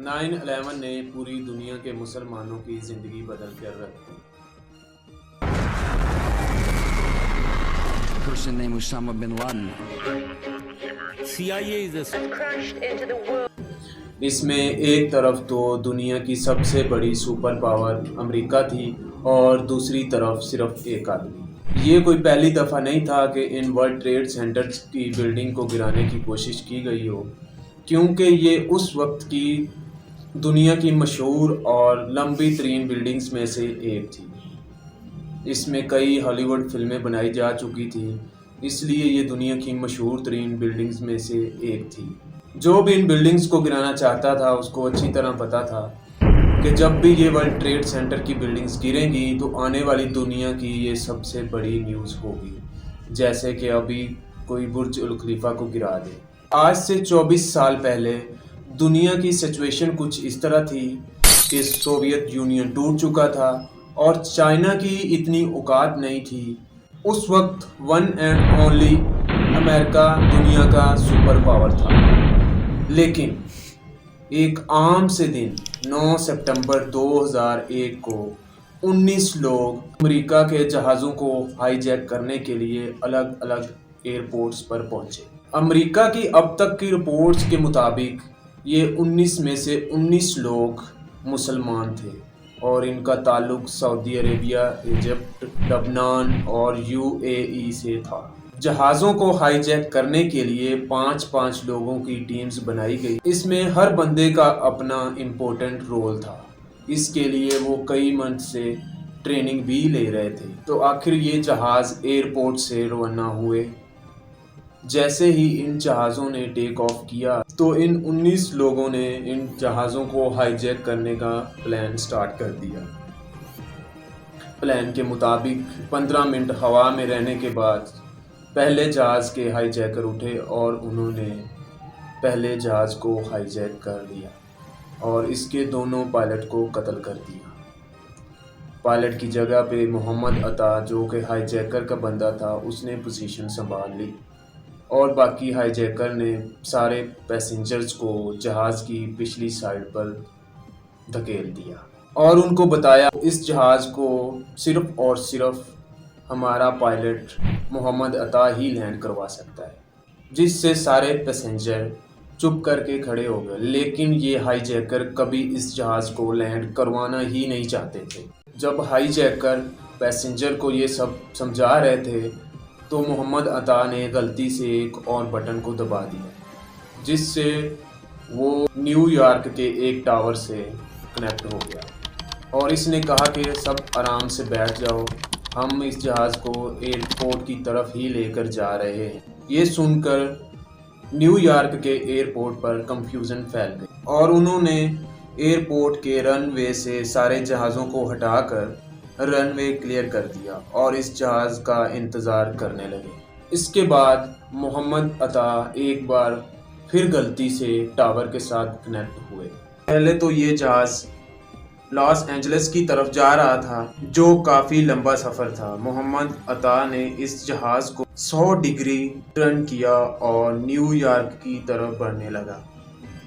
9/11 نے پوری دنیا کے مسلمانوں کی زندگی بدل کر رکھ دی۔ A person named Osama bin Laden. CIA is a اس میں ایک طرف تو دنیا کی سب سے بڑی سپر پاور امریکہ تھی اور دوسری طرف صرف ایک آدمی۔ یہ کوئی پہلی دفعہ نہیں تھا کہ ان ورلڈ ٹریڈ سینٹرز کی بلڈنگ کو گرانے کی کوشش کی گئی ہو، کیونکہ یہ اس وقت کی دنیا کی مشہور اور لمبی ترین بلڈنگز میں سے ایک تھی۔ اس میں کئی ہالی ووڈ فلمیں بنائی جا چکی تھیں، اس لیے یہ دنیا کی مشہور ترین بلڈنگز میں سے ایک تھی۔ جو بھی ان بلڈنگز کو گرانا چاہتا تھا اس کو اچھی طرح پتہ تھا کہ جب بھی یہ ورلڈ ٹریڈ سینٹر کی بلڈنگز گریں گی تو آنے والی دنیا کی یہ سب سے بڑی نیوز ہوگی، جیسے کہ ابھی کوئی برج الخلیفہ کو گرا دے۔ آج سے 24 سال پہلے دنیا کی سچویشن کچھ اس طرح تھی کہ سوویت یونین ٹوٹ چکا تھا اور چائنا کی اتنی اوقات نہیں تھی۔ اس وقت ون اینڈ اونلی امریکہ دنیا کا سپر پاور تھا، لیکن ایک عام سے دن 9 ستمبر 2001 کو 19 لوگ امریکہ کے جہازوں کو ہائی جیک کرنے کے لیے الگ الگ ایئرپورٹس پر پہنچے۔ امریکہ کی اب تک کی رپورٹس کے مطابق یہ 19 میں سے 19 لوگ مسلمان تھے اور ان کا تعلق سعودی عربیہ، ایجپٹ، لبنان اور UAE سے تھا۔ جہازوں کو ہائی جیک کرنے کے لیے 5 لوگوں کی ٹیمز بنائی گئی۔ اس میں ہر بندے کا اپنا امپورٹنٹ رول تھا، اس کے لیے وہ کئی منتھ سے ٹریننگ بھی لے رہے تھے۔ تو آخر یہ جہاز ایئرپورٹ سے روانہ ہوئے۔ جیسے ہی ان جہازوں نے ٹیک آف کیا تو ان 19 لوگوں نے ان جہازوں کو ہائی جیک کرنے کا پلان سٹارٹ کر دیا۔ پلان کے مطابق 15 منٹ ہوا میں رہنے کے بعد پہلے جہاز کے ہائی جیکر اٹھے اور انہوں نے پہلے جہاز کو ہائی جیک کر لیا اور اس کے دونوں پائلٹ کو قتل کر دیا۔ پائلٹ کی جگہ پہ محمد عطا جو کہ ہائی جیکر کا بندہ تھا اس نے پوزیشن سنبھال لی اور باقی ہائی جیکر نے سارے پیسنجرز کو جہاز کی پچھلی سائڈ پر دھکیل دیا اور ان کو بتایا اس جہاز کو صرف اور صرف ہمارا پائلٹ محمد عطا ہی لینڈ کروا سکتا ہے، جس سے سارے پیسنجر چپ کر کے کھڑے ہو گئے۔ لیکن یہ ہائی جیکر کبھی اس جہاز کو لینڈ کروانا ہی نہیں چاہتے تھے۔ جب ہائی جیکر پیسنجر کو یہ سب سمجھا رہے تھے تو محمد عطا نے غلطی سے ایک اور بٹن کو دبا دیا، جس سے وہ نیو یارک کے ایک ٹاور سے کنیکٹ ہو گیا اور اس نے کہا کہ سب آرام سے بیٹھ جاؤ، ہم اس جہاز کو ایئرپورٹ کی طرف ہی لے کر جا رہے ہیں۔ یہ سن کر نیو یارک کے ایئرپورٹ پر کنفیوژن پھیل گئی اور انہوں نے ایئرپورٹ کے رن وے سے سارے جہازوں کو ہٹا کر رن وے کلیئر کر دیا اور اس جہاز کا انتظار کرنے لگے۔ اس کے بعد محمد عطا ایک بار پھر غلطی سے ٹاور کے ساتھ کنیکٹ ہوئے۔ پہلے تو یہ جہاز لاس اینجلس کی طرف جا رہا تھا جو کافی لمبا سفر تھا۔ محمد عطا نے اس جہاز کو 100 ڈگری ٹرن کیا اور نیو یارک کی طرف بڑھنے لگا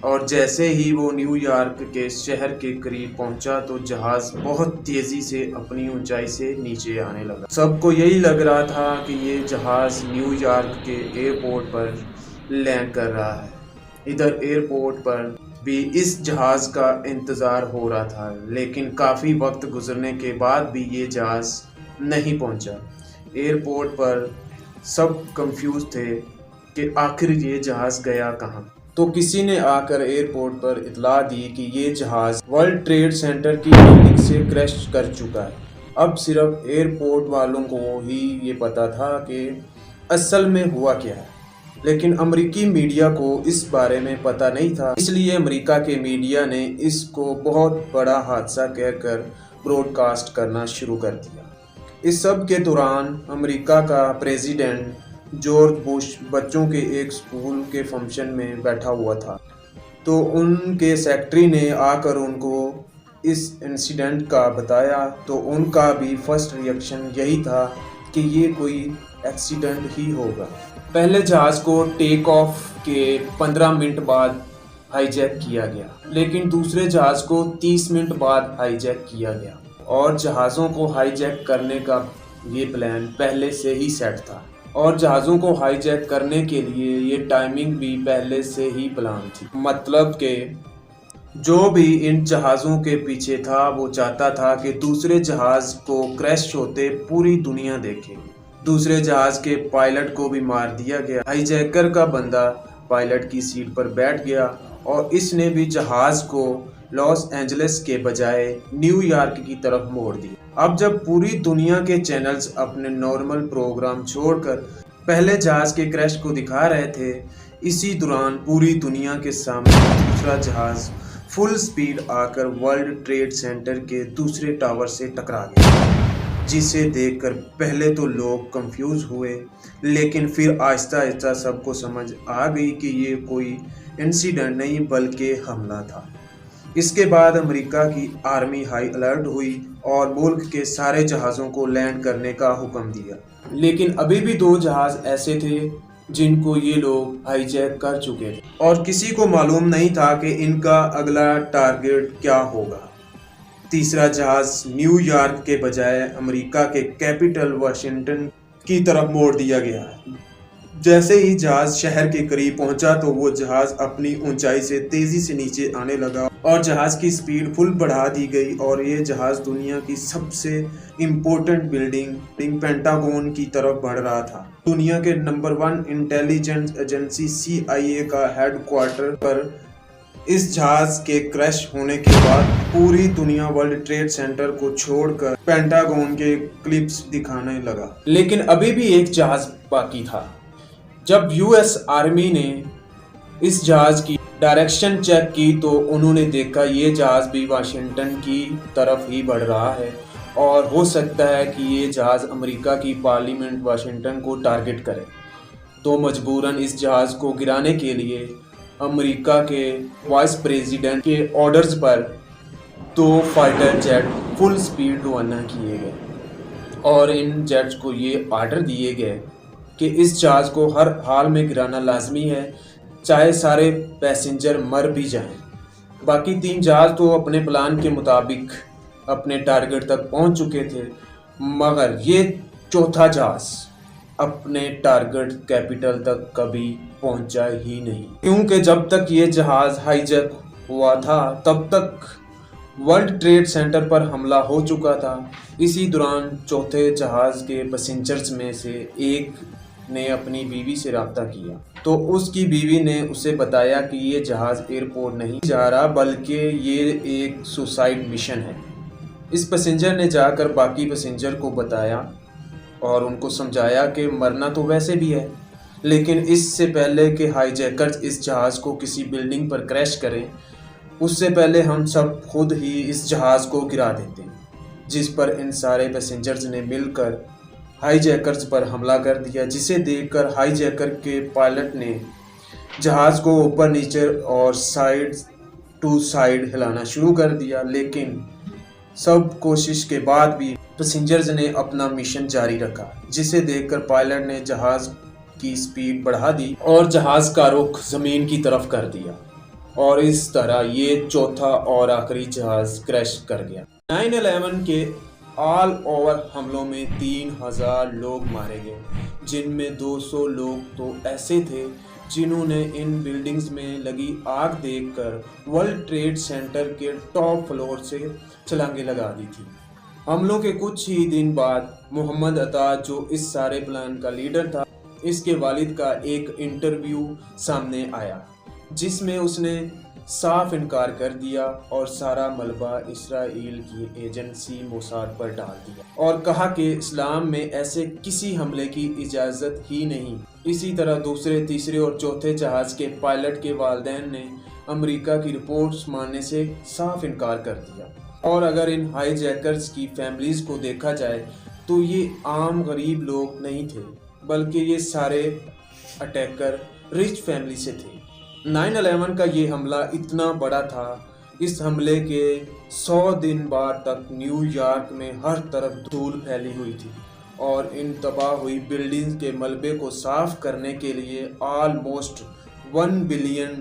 اور جیسے ہی وہ نیو یارک کے شہر کے قریب پہنچا تو جہاز بہت تیزی سے اپنی اونچائی سے نیچے آنے لگا۔ سب کو یہی لگ رہا تھا کہ یہ جہاز نیو یارک کے ایئرپورٹ پر لینڈ کر رہا ہے۔ ادھر ایئرپورٹ پر بھی اس جہاز کا انتظار ہو رہا تھا، لیکن کافی وقت گزرنے کے بعد بھی یہ جہاز نہیں پہنچا۔ ایئرپورٹ پر سب کنفیوز تھے کہ آخر یہ جہاز گیا کہاں۔ تو کسی نے آ کر ایئرپورٹ پر اطلاع دی کہ یہ جہاز ورلڈ ٹریڈ سینٹر کی بلڈنگ سے کریش کر چکا ہے۔ اب صرف ایئرپورٹ والوں کو ہی یہ پتا تھا کہ اصل میں ہوا کیا ہے، لیکن امریکی میڈیا کو اس بارے میں پتہ نہیں تھا، اس لیے امریکہ کے میڈیا نے اس کو بہت بڑا حادثہ کہہ کر براڈ کاسٹ کرنا شروع کر دیا۔ اس سب کے دوران امریکہ کا پریزیڈنٹ جارج بش بچوں کے ایک اسکول کے فنکشن میں بیٹھا ہوا تھا، تو ان کے سیکرٹری نے آ کر ان کو اس انسیڈنٹ کا بتایا تو ان کا بھی فرسٹ ریئیکشن یہی تھا کہ یہ کوئی ایکسیڈنٹ ہی ہوگا۔ پہلے جہاز کو ٹیک آف کے 15 منٹ بعد ہائی جیک کیا گیا، لیکن دوسرے جہاز کو 30 منٹ بعد ہائی جیک کیا گیا، اور جہازوں کو ہائی جیک کرنے کا یہ پلان پہلے سے ہی سیٹ تھا، اور جہازوں کو ہائی جیک کرنے کے لیے یہ ٹائمنگ بھی پہلے سے ہی پلان تھی۔ مطلب کہ جو بھی ان جہازوں کے پیچھے تھا وہ چاہتا تھا کہ دوسرے جہاز کو کریش ہوتے پوری دنیا دیکھے۔ دوسرے جہاز کے پائلٹ کو بھی مار دیا گیا۔ ہائی جیکر کا بندہ پائلٹ کی سیٹ پر بیٹھ گیا اور اس نے بھی جہاز کو لاس اینجلس کے بجائے نیو یارک کی طرف موڑ دیا۔ اب جب پوری دنیا کے چینلز اپنے نارمل پروگرام چھوڑ کر پہلے جہاز کے کریش کو دکھا رہے تھے، اسی دوران پوری دنیا کے سامنے دوسرا جہاز فل سپیڈ آ کر ورلڈ ٹریڈ سینٹر کے دوسرے ٹاور سے ٹکرا گیا، جسے دیکھ کر پہلے تو لوگ کنفیوز ہوئے، لیکن پھر آہستہ آہستہ سب کو سمجھ آ گئی کہ یہ کوئی انسیڈنٹ نہیں بلکہ حملہ تھا۔ اس کے بعد امریکہ کی آرمی ہائی الرٹ ہوئی اور ملک کے سارے جہازوں کو لینڈ کرنے کا حکم دیا، لیکن ابھی بھی 2 جہاز ایسے تھے جن کو یہ لوگ ہائی جیک کر چکے تھے، اور کسی کو معلوم نہیں تھا کہ ان کا اگلا ٹارگٹ کیا ہوگا۔ تیسرا جہاز نیو یارک کے بجائے امریکہ کے کیپٹل واشنگٹن کی طرف موڑ دیا گیا۔ جیسے ہی جہاز شہر کے قریب پہنچا تو وہ جہاز اپنی اونچائی سے تیزی سے نیچے آنے لگا اور جہاز کی سپیڈ فل بڑھا دی گئی، اور یہ جہاز دنیا کی سب سے امپورٹنٹ بلڈنگ پینٹاگون کی طرف بڑھ رہا تھا۔ دنیا کے نمبر 1 انٹیلیجنس ایجنسی CIA کا ہیڈ کوارٹر پر اس جہاز کے کریش ہونے کے بعد پوری دنیا ورلڈ ٹریڈ سینٹر کو چھوڑ کر پینٹاگون کے کلپس دکھانے لگا۔ لیکن ابھی بھی ایک جہاز باقی تھا۔ جب US آرمی نے اس جہاز کی ڈائریکشن چیک کی تو انہوں نے دیکھا یہ جہاز بھی واشنگٹن کی طرف ہی بڑھ رہا ہے، اور ہو سکتا ہے کہ یہ جہاز امریکہ کی پارلیمنٹ واشنگٹن کو ٹارگٹ کرے، تو مجبوراً اس جہاز کو گرانے کے لیے امریکہ کے وائس پریزیڈنٹ کے آرڈرز پر 2 فائٹر جیٹ فل سپیڈ روانہ کیے گئے، اور ان جیٹس کو یہ آرڈر دیے گئے کہ اس جہاز کو ہر حال میں گرانا لازمی ہے، چاہے سارے پیسنجر مر بھی جائیں۔ باقی 3 جہاز تو اپنے پلان کے مطابق اپنے ٹارگٹ تک پہنچ چکے تھے، مگر یہ چوتھا جہاز اپنے ٹارگٹ کیپٹل تک کبھی پہنچا ہی نہیں، کیونکہ جب تک یہ جہاز ہائی جیک ہوا تھا تب تک ورلڈ ٹریڈ سینٹر پر حملہ ہو چکا تھا۔ اسی دوران چوتھے جہاز کے پیسنجرز میں سے ایک نے اپنی بیوی سے رابطہ کیا، تو اس کی بیوی نے اسے بتایا کہ یہ جہاز ایئرپورٹ نہیں جا رہا بلکہ یہ ایک سوسائڈ مشن ہے۔ اس پیسنجر نے جا کر باقی پیسنجر کو بتایا اور ان کو سمجھایا کہ مرنا تو ویسے بھی ہے، لیکن اس سے پہلے کہ ہائی جیکرز اس جہاز کو کسی بلڈنگ پر کریش کریں، اس سے پہلے ہم سب خود ہی اس جہاز کو گرا دیتے ہیں، جس پر ان سارے پیسنجرز نے مل کر ہائی جیکرز پر حملہ کر دیا، جسے دیکھ کر ہائی جیکر کے پائلٹ نے جہاز کو اوپر نیچے اور سائیڈ ٹو سائیڈ ہلانا شروع کر دیا، لیکن سب کوشش کے بعد بھی پیسنجرز نے اپنا مشن جاری رکھا، جسے دیکھ کر پائلٹ نے جہاز کی سپیڈ بڑھا دی اور جہاز کا رخ زمین کی طرف کر دیا، اور اس طرح یہ چوتھا اور آخری جہاز کریش کر گیا۔ 9/11 کے آل اوور حملوں میں 3000 لوگ مارے گئے، جن میں 200 لوگ تو ایسے تھے جنہوں نے ان بلڈنگز میں لگی آگ دیکھ کر ورلڈ ٹریڈ سینٹر کے ٹاپ فلور سے چھلانگیں لگا دی تھی۔ حملوں کے کچھ ہی دن بعد محمد عطا، جو اس سارے پلان کا لیڈر تھا، اس کے والد کا ایک انٹرویو سامنے آیا جس میں اس نے صاف انکار کر دیا اور سارا ملبہ اسرائیل کی ایجنسی موساد پر ڈال دیا، اور کہا کہ اسلام میں ایسے کسی حملے کی اجازت ہی نہیں۔ اسی طرح دوسرے، تیسرے اور چوتھے جہاز کے پائلٹ کے والدین نے امریکہ کی رپورٹس ماننے سے صاف انکار کر دیا، اور اگر ان ہائی جیکرز کی فیملیز کو دیکھا جائے تو یہ عام غریب لوگ نہیں تھے، بلکہ یہ سارے اٹیکر رچ فیملی سے تھے۔ 9/11 کا یہ حملہ اتنا بڑا تھا، اس حملے کے 100 دن بعد تک نیو یارک میں ہر طرف دھول پھیلی ہوئی تھی، اور ان تباہ ہوئی بلڈنگز کے ملبے کو صاف کرنے کے لیے almost $1 billion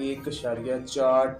1.4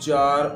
4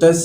10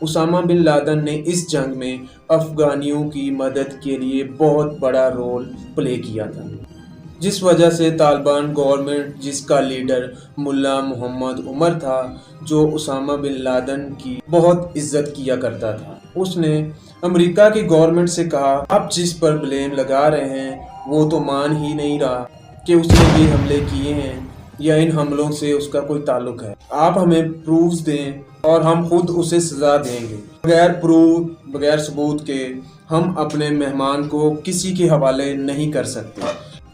Osama bin Laden نے اس جنگ میں افغانیوں کی مدد کے لیے بہت بڑا رول پلے کیا تھا، جس وجہ سے طالبان گورنمنٹ، جس کا لیڈر ملا محمد عمر تھا، جو اسامہ بن لادن کی بہت عزت کیا کرتا تھا، اس نے امریکہ کی گورنمنٹ سے کہا آپ جس پر بلیم لگا رہے ہیں وہ تو مان ہی نہیں رہا کہ اس نے یہ حملے کیے ہیں یا ان حملوں سے اس کا کوئی تعلق ہے، آپ ہمیں پروفز دیں اور ہم خود اسے سزا دیں گے۔ بغیر پروف، بغیر ثبوت کے ہم اپنے مہمان کو کسی کے حوالے نہیں کر سکتے۔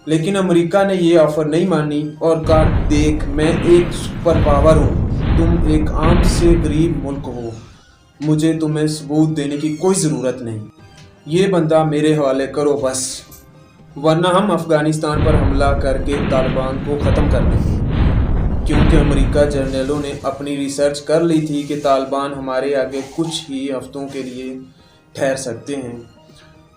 لیکن امریکہ نے یہ آفر نہیں مانی اور کہا دیکھ میں ایک سپر پاور ہوں، تم ایک عام سے غریب ملک ہو، مجھے تمہیں ثبوت دینے کی کوئی ضرورت نہیں، یہ بندہ میرے حوالے کرو بس، ورنہ ہم افغانستان پر حملہ کر کے طالبان کو ختم کر دیں گے۔ کیونکہ امریکہ جرنیلوں نے اپنی ریسرچ کر لی تھی کہ طالبان ہمارے آگے کچھ ہی ہفتوں کے لیے ٹھہر سکتے ہیں،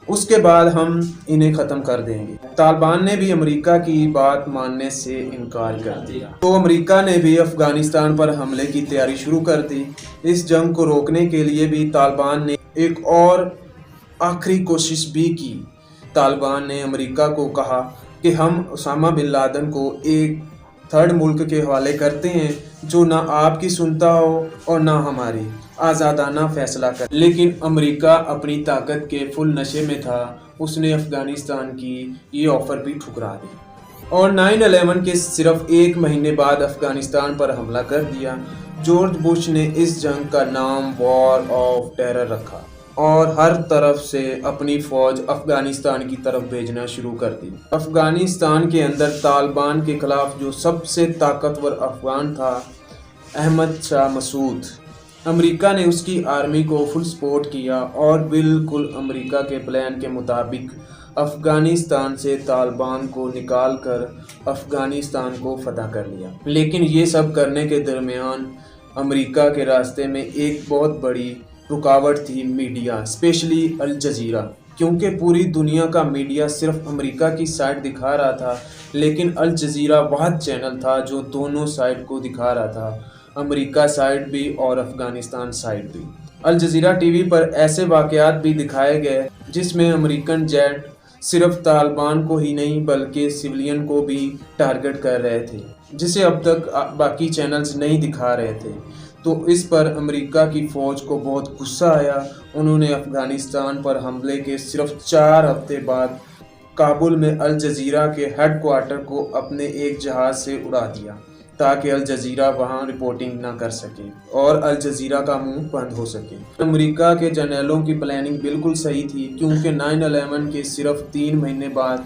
اس کے بعد ہم انہیں ختم کر دیں گے۔ طالبان نے بھی امریکہ کی بات ماننے سے انکار کر دیا، تو امریکہ نے بھی افغانستان پر حملے کی تیاری شروع کر دی۔ اس جنگ کو روکنے کے لیے بھی طالبان نے ایک اور آخری کوشش بھی کی۔ طالبان نے امریکہ کو کہا کہ ہم اسامہ بن لادن کو ایک تھرڈ ملک کے حوالے کرتے ہیں جو نہ آپ کی سنتا ہو اور نہ ہماری، آزادانہ فیصلہ کر۔ لیکن امریکہ اپنی طاقت کے فل نشے میں تھا، اس نے افغانستان کی یہ آفر بھی ٹھکرا دی اور 9/11 کے صرف ایک مہینے بعد افغانستان پر حملہ کر دیا۔ جارج بش نے اس جنگ کا نام وار آف ٹیرر رکھا اور ہر طرف سے اپنی فوج افغانستان کی طرف بھیجنا شروع کر دی۔ افغانستان کے اندر طالبان کے خلاف جو سب سے طاقتور افغان تھا، احمد شاہ مسعود، امریکہ نے اس کی آرمی کو فل سپورٹ کیا اور بالکل امریکہ کے پلان کے مطابق افغانستان سے طالبان کو نکال کر افغانستان کو فتح کر لیا۔ لیکن یہ سب کرنے کے درمیان امریکہ کے راستے میں ایک بہت بڑی رکاوٹ تھی، میڈیا، اسپیشلی الجزیرہ، کیونکہ پوری دنیا کا میڈیا صرف امریکہ کی سائڈ دکھا رہا تھا، لیکن الجزیرہ واحد چینل تھا جو دونوں سائڈ کو دکھا رہا تھا، امریکہ سائڈ بھی اور افغانستان سائڈ بھی۔ الجزیرہ ٹی وی پر ایسے واقعات بھی دکھائے گئے جس میں امریکن جیٹ صرف طالبان کو ہی نہیں بلکہ سویلین کو بھی ٹارگٹ کر رہے تھے، جسے اب تک باقی چینلز نہیں دکھا رہے تھے۔ تو اس پر امریکہ کی فوج کو بہت غصہ آیا، انہوں نے افغانستان پر حملے کے صرف 4 ہفتے بعد کابل میں الجزیرہ کے ہیڈ کوارٹر کو اپنے ایک جہاز سے اڑا دیا تاکہ الجزیرہ وہاں رپورٹنگ نہ کر سکے اور الجزیرہ کا منہ بند ہو سکے۔ امریکہ کے جرنیلوں کی پلاننگ بالکل صحیح تھی، کیونکہ 9/11 کے صرف 3 مہینے بعد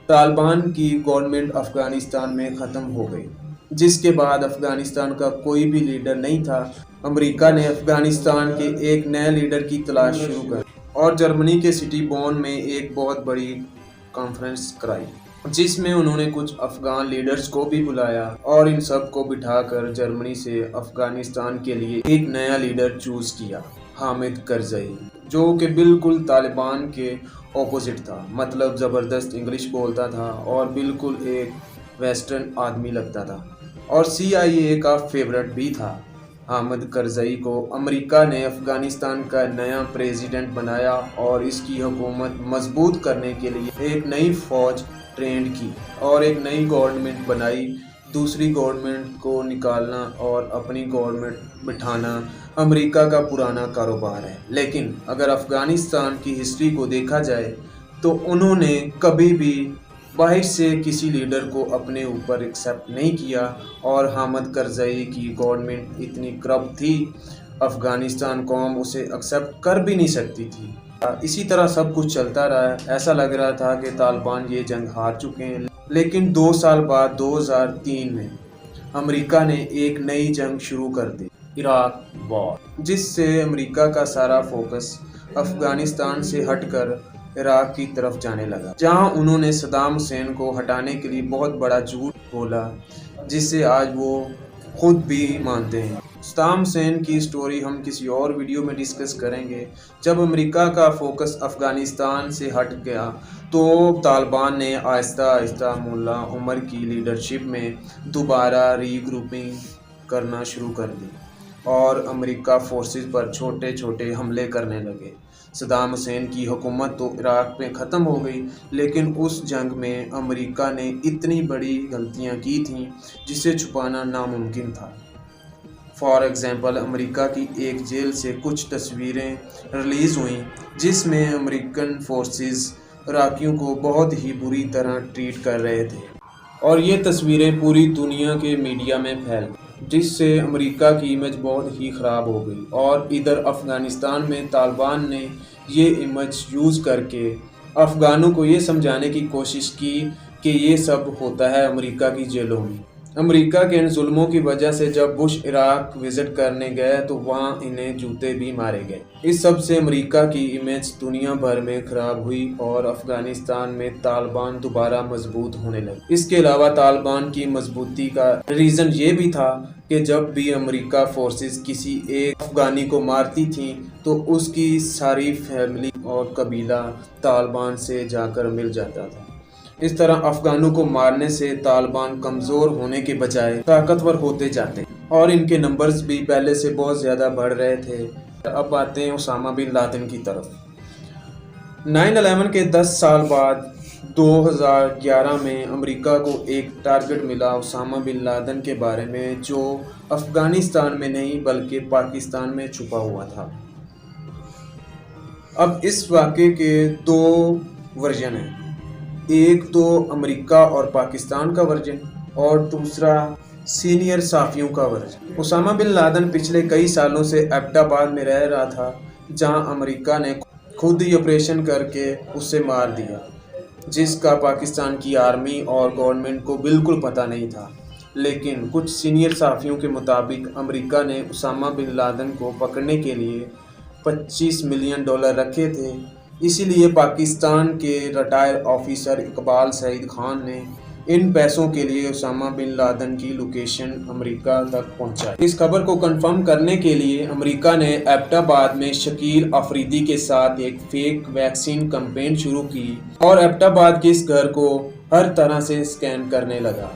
طالبان کی گورنمنٹ افغانستان میں ختم ہو گئی، جس کے بعد افغانستان کا کوئی بھی لیڈر نہیں تھا۔ امریکہ نے افغانستان کے ایک نئے لیڈر کی تلاش شروع کر اور جرمنی کے سٹی بون میں ایک بہت بڑی کانفرنس کرائی، جس میں انہوں نے کچھ افغان لیڈرز کو بھی بلایا اور ان سب کو بٹھا کر جرمنی سے افغانستان کے لیے ایک نیا لیڈر چوز کیا، حامد کرزئی، جو کہ بالکل طالبان کے اپوزٹ تھا، مطلب زبردست انگلش بولتا تھا اور بالکل ایک ویسٹرن آدمی لگتا تھا اور CIA کا فیورٹ بھی تھا۔ حامد کرزئی کو امریکہ نے افغانستان کا نیا پریزیڈنٹ بنایا اور اس کی حکومت مضبوط کرنے کے لیے ایک نئی فوج ٹرینڈ کی اور ایک نئی گورنمنٹ بنائی۔ دوسری گورنمنٹ کو نکالنا اور اپنی گورنمنٹ بٹھانا امریکہ کا پرانا کاروبار ہے، لیکن اگر افغانستان کی ہسٹری کو دیکھا جائے تو انہوں نے کبھی بھی باہر سے کسی لیڈر کو اپنے اوپر ایکسیپٹ نہیں کیا اور حامد کرزئی کی گورنمنٹ اتنی کرپٹ تھی، افغانستان قوم اسے ایکسیپٹ کر بھی نہیں سکتی تھی۔ اسی طرح سب کچھ چلتا رہا، ایسا لگ رہا تھا کہ طالبان یہ جنگ ہار چکے ہیں، لیکن 2 سال بعد 2003 میں امریکہ نے ایک نئی جنگ شروع کر دی، عراق وار، جس سے امریکہ کا سارا فوکس افغانستان سے ہٹ کر عراق کی طرف جانے لگا، جہاں انہوں نے صدام حسین کو ہٹانے کے لیے بہت بڑا جھوٹ بولا، جس سے آج وہ خود بھی مانتے ہیں۔ صدام حسین کی سٹوری ہم کسی اور ویڈیو میں ڈسکس کریں گے۔ جب امریکہ کا فوکس افغانستان سے ہٹ گیا تو طالبان نے آہستہ آہستہ ملا عمر کی لیڈرشپ میں دوبارہ ری گروپنگ کرنا شروع کر دی اور امریکہ فورسز پر چھوٹے چھوٹے حملے کرنے لگے۔ صدام حسین کی حکومت تو عراق میں ختم ہو گئی، لیکن اس جنگ میں امریکہ نے اتنی بڑی غلطیاں کی تھیں جسے چھپانا ناممکن تھا۔ فار ایگزامپل، امریکہ کی ایک جیل سے کچھ تصویریں ریلیز ہوئیں جس میں امریکن فورسز عراقیوں کو بہت ہی بری طرح ٹریٹ کر رہے تھے، اور یہ تصویریں پوری دنیا کے میڈیا میں پھیل گئیں، جس سے امریکہ کی امیج بہت ہی خراب ہو گئی۔ اور ادھر افغانستان میں طالبان نے یہ امیج یوز کر کے افغانوں کو یہ سمجھانے کی کوشش کی کہ یہ سب ہوتا ہے امریکہ کی جیلوں میں۔ امریکہ کے ان ظلموں کی وجہ سے جب بش عراق وزٹ کرنے گئے تو وہاں انہیں جوتے بھی مارے گئے۔ اس سب سے امریکہ کی امیج دنیا بھر میں خراب ہوئی اور افغانستان میں طالبان دوبارہ مضبوط ہونے لگے۔ اس کے علاوہ طالبان کی مضبوطی کا ریزن یہ بھی تھا کہ جب بھی امریکہ فورسز کسی ایک افغانی کو مارتی تھیں تو اس کی ساری فیملی اور قبیلہ طالبان سے جا کر مل جاتا تھا۔ اس طرح افغانوں کو مارنے سے طالبان کمزور ہونے کے بجائے طاقتور ہوتے جاتے، اور ان کے نمبرز بھی پہلے سے بہت زیادہ بڑھ رہے تھے۔ اب آتے ہیں اسامہ بن لادن کی طرف۔ 9/11 کے 10 سال بعد 2011 میں امریکہ کو ایک ٹارگٹ ملا اسامہ بن لادن کے بارے میں، جو افغانستان میں نہیں بلکہ پاکستان میں چھپا ہوا تھا۔ اب اس واقعے کے 2 ورژن ہیں، ایک تو امریکہ اور پاکستان کا ورژن اور دوسرا سینئر صحافیوں کا ورژن۔ اسامہ بن لادن پچھلے کئی سالوں سے ایبٹ آباد میں رہ رہا تھا، جہاں امریکہ نے خود ہی آپریشن کر کے اسے مار دیا، جس کا پاکستان کی آرمی اور گورنمنٹ کو بالکل پتہ نہیں تھا۔ لیکن کچھ سینئر صحافیوں کے مطابق امریکہ نے اسامہ بن لادن کو پکڑنے کے لیے $25 ملین رکھے تھے۔ اسی لیے پاکستان کے ریٹائر آفیسر اقبال سعید خان نے ان پیسوں کے لیے اسامہ بن لادن کی لوکیشن امریکہ تک پہنچائی۔ اس خبر کو کنفرم کرنے کے لیے امریکہ نے ایبٹ آباد میں شکیل آفریدی کے ساتھ ایک فیک ویکسین کمپین شروع کی اور ایبٹ آباد کے اس گھر کو ہر طرح سے اسکین کرنے لگا۔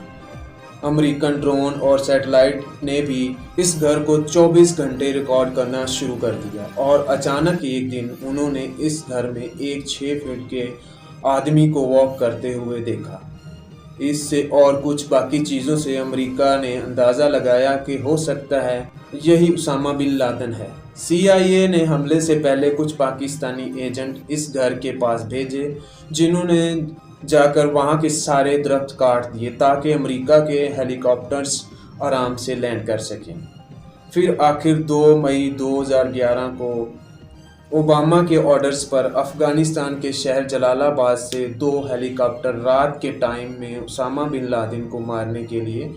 امریکن ڈرون اور سیٹلائٹ نے بھی اس گھر کو 24 گھنٹے ریکارڈ کرنا شروع کر دیا، اور اچانک ایک دن انہوں نے اس گھر میں ایک 6 فٹ کے آدمی کو واک کرتے ہوئے دیکھا۔ اس سے اور کچھ باقی چیزوں سے امریکہ نے اندازہ لگایا کہ ہو سکتا ہے یہی اسامہ بن لادن ہے۔ CIA نے حملے سے پہلے کچھ پاکستانی ایجنٹ اس گھر کے پاس بھیجے، جنہوں نے جا کر وہاں کے سارے درخت کاٹ دیے تاکہ امریکہ کے ہیلی کاپٹرز آرام سے لینڈ کر سکیں۔ پھر آخر 2 مئی 2011 کو اوباما کے آرڈرز پر افغانستان کے شہر جلال آباد سے 2 ہیلی کاپٹر رات کے ٹائم میں اسامہ بن لادن کو مارنے کے لیے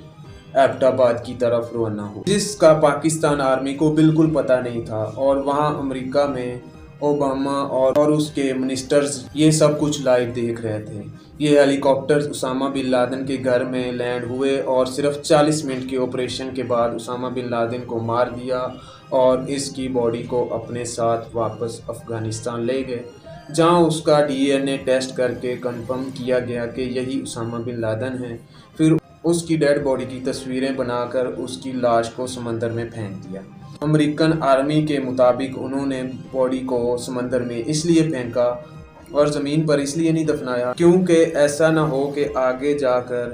ایبٹ آباد کی طرف روانہ ہوئے، جس کا پاکستان آرمی کو بالکل پتہ نہیں تھا، اور وہاں امریکہ میں اوباما اور اس کے منسٹرز یہ سب کچھ لائیو دیکھ رہے تھے۔ یہ ہیلی کاپٹرز اسامہ بن لادن کے گھر میں لینڈ ہوئے اور صرف 40 منٹ کے آپریشن کے بعد اسامہ بن لادن کو مار دیا اور اس کی باڈی کو اپنے ساتھ واپس افغانستان لے گئے، جہاں اس کا DNA ٹیسٹ کر کے کنفرم کیا گیا کہ یہی اسامہ بن لادن ہے۔ پھر اس کی ڈیڈ باڈی کی تصویریں بنا کر اس کی لاش کو سمندر میں پھینک دیا۔ امریکن آرمی کے مطابق انہوں نے باڈی کو سمندر میں اس لیے پھینکا اور زمین پر اس لیے نہیں دفنایا کیونکہ ایسا نہ ہو کہ آگے جا کر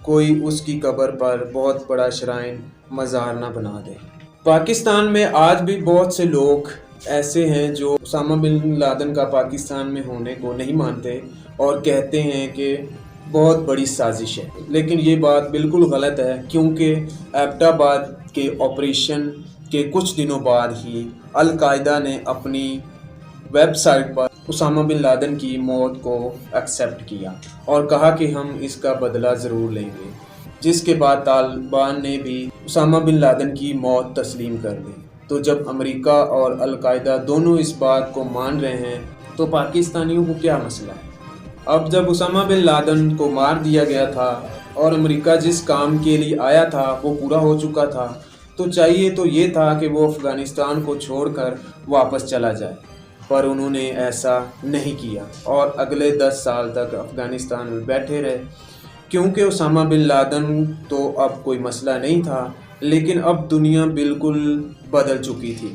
کوئی اس کی قبر پر بہت بڑا شرائن مزار نہ بنا دے۔ پاکستان میں آج بھی بہت سے لوگ ایسے ہیں جو اسامہ بن لادن کا پاکستان میں ہونے کو نہیں مانتے اور کہتے ہیں کہ بہت بڑی سازش ہے، لیکن یہ بات بالکل غلط ہے، کیونکہ ایبٹ آباد کے آپریشن کے کچھ دنوں بعد ہی القاعدہ نے اپنی ویب سائٹ پر اسامہ بن لادن کی موت کو ایکسیپٹ کیا اور کہا کہ ہم اس کا بدلہ ضرور لیں گے، جس کے بعد طالبان نے بھی اسامہ بن لادن کی موت تسلیم کر لی۔ تو جب امریکہ اور القاعدہ دونوں اس بات کو مان رہے ہیں تو پاکستانیوں کو کیا مسئلہ ہے؟ اب جب اسامہ بن لادن کو مار دیا گیا تھا اور امریکہ جس کام کے لیے آیا تھا وہ پورا ہو چکا تھا، تو چاہیے تو یہ تھا کہ وہ افغانستان کو چھوڑ کر واپس چلا جائے، پر انہوں نے ایسا نہیں کیا اور اگلے 10 سال تک افغانستان میں بیٹھے رہے، کیونکہ اسامہ بن لادن تو اب کوئی مسئلہ نہیں تھا، لیکن اب دنیا بالکل بدل چکی تھی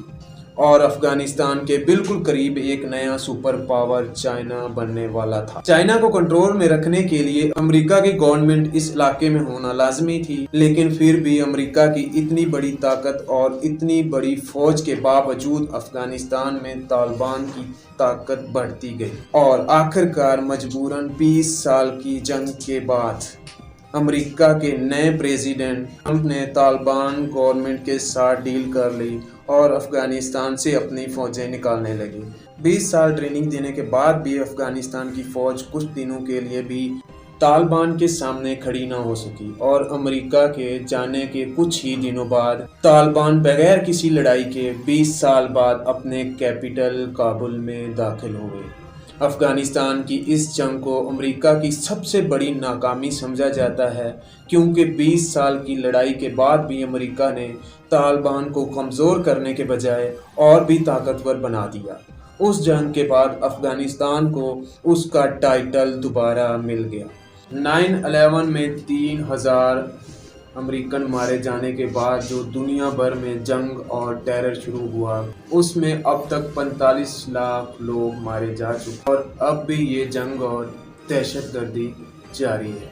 اور افغانستان کے بالکل قریب ایک نیا سپر پاور چائنا بننے والا تھا۔ چائنا کو کنٹرول میں رکھنے کے لیے امریکہ کی گورنمنٹ اس علاقے میں ہونا لازمی تھی، لیکن پھر بھی امریکہ کی اتنی بڑی طاقت اور اتنی بڑی فوج کے باوجود افغانستان میں طالبان کی طاقت بڑھتی گئی اور آخرکار مجبوراً 20 سال کی جنگ کے بعد امریکہ کے نئے پریزیڈنٹ ٹرمپ نے طالبان گورنمنٹ کے ساتھ ڈیل کر لی اور افغانستان سے اپنی فوجیں نکالنے لگی۔ 20 سال ٹریننگ دینے کے بعد بھی افغانستان کی فوج کچھ دنوں کے لیے بھی طالبان کے سامنے کھڑی نہ ہو سکی اور امریکہ کے جانے کے کچھ ہی دنوں بعد طالبان بغیر کسی لڑائی کے 20 سال بعد اپنے کیپٹل کابل میں داخل ہوئے۔ افغانستان کی اس جنگ کو امریکہ کی سب سے بڑی ناکامی سمجھا جاتا ہے، کیونکہ 20 سال کی لڑائی کے بعد بھی امریکہ نے طالبان کو کمزور کرنے کے بجائے اور بھی طاقتور بنا دیا۔ اس جنگ کے بعد افغانستان کو اس کا ٹائٹل دوبارہ مل گیا۔ 9/11 میں 3000 امریکن مارے جانے کے بعد جو دنیا بھر میں جنگ اور ٹیرر شروع ہوا، اس میں اب تک 45 لاکھ لوگ مارے جا چکے اور اب بھی یہ جنگ اور دہشت گردی جاری ہے۔